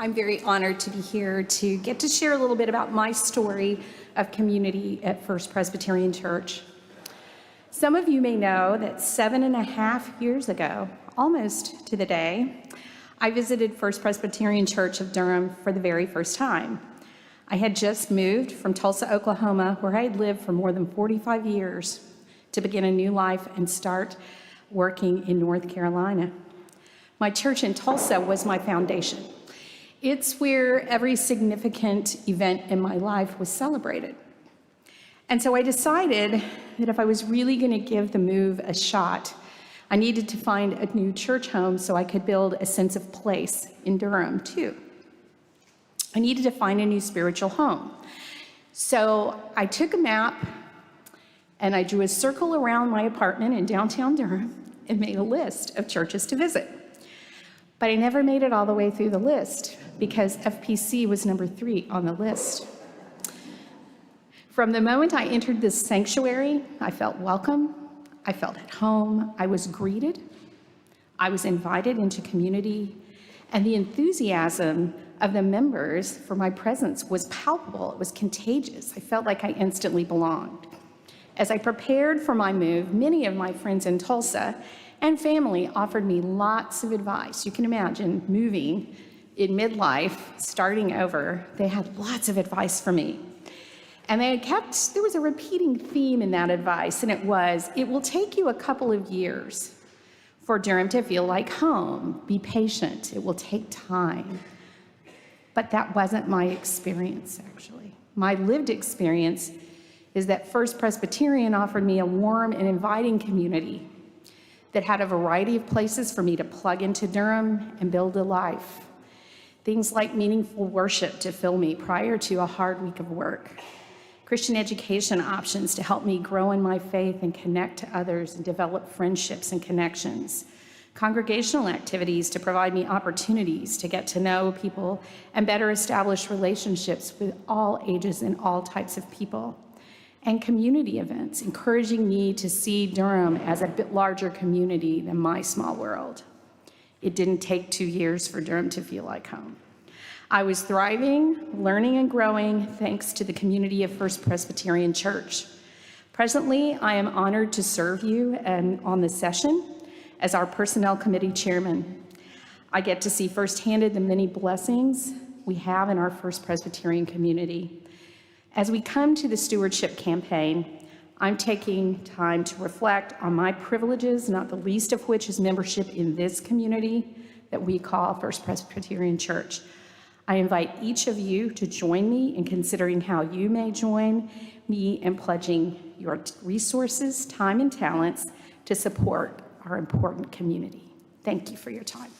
I'm very honored to be here to get to share a little bit about my story of community at First Presbyterian Church. Some of you may know that 7.5 years ago, almost to the day, I visited First Presbyterian Church of Durham for the very first time. I had just moved from Tulsa, Oklahoma, where I had lived for more than 45 years, to begin a new life and start working in North Carolina. My church in Tulsa was my foundation. It's where every significant event in my life was celebrated. And so I decided that if I was really going to give the move a shot, I needed to find a new church home so I could build a sense of place in Durham too. I needed to find a new spiritual home. So I took a map and I drew a circle around my apartment in downtown Durham and made a list of churches to visit. But I never made it all the way through the list because FPC was number 3 on the list. From the moment I entered this sanctuary, I felt welcome, I felt at home, I was greeted, I was invited into community, and the enthusiasm of the members for my presence was palpable, it was contagious. I felt like I instantly belonged. As I prepared for my move, many of my friends in Tulsa and family offered me lots of advice. You can imagine moving in midlife, starting over, they had lots of advice for me. And there was a repeating theme in that advice, and it will take you a couple of years for Durham to feel like home. Be patient, it will take time. But that wasn't my experience, actually. My lived experience is that First Presbyterian offered me a warm and inviting community that had a variety of places for me to plug into Durham and build a life. Things like meaningful worship to fill me prior to a hard week of work. Christian education options to help me grow in my faith and connect to others and develop friendships and connections. Congregational activities to provide me opportunities to get to know people and better establish relationships with all ages and all types of people. And community events, encouraging me to see Durham as a bit larger community than my small world. It didn't take 2 years for Durham to feel like home. I was thriving, learning and growing thanks to the community of First Presbyterian Church. Presently, I am honored to serve you on this session as our Personnel Committee Chairman. I get to see firsthand the many blessings we have in our First Presbyterian community. As we come to the Stewardship campaign, I'm taking time to reflect on my privileges, not the least of which is membership in this community that we call First Presbyterian Church. I invite each of you to join me in considering how you may join me in pledging your resources, time, and talents to support our important community. Thank you for your time.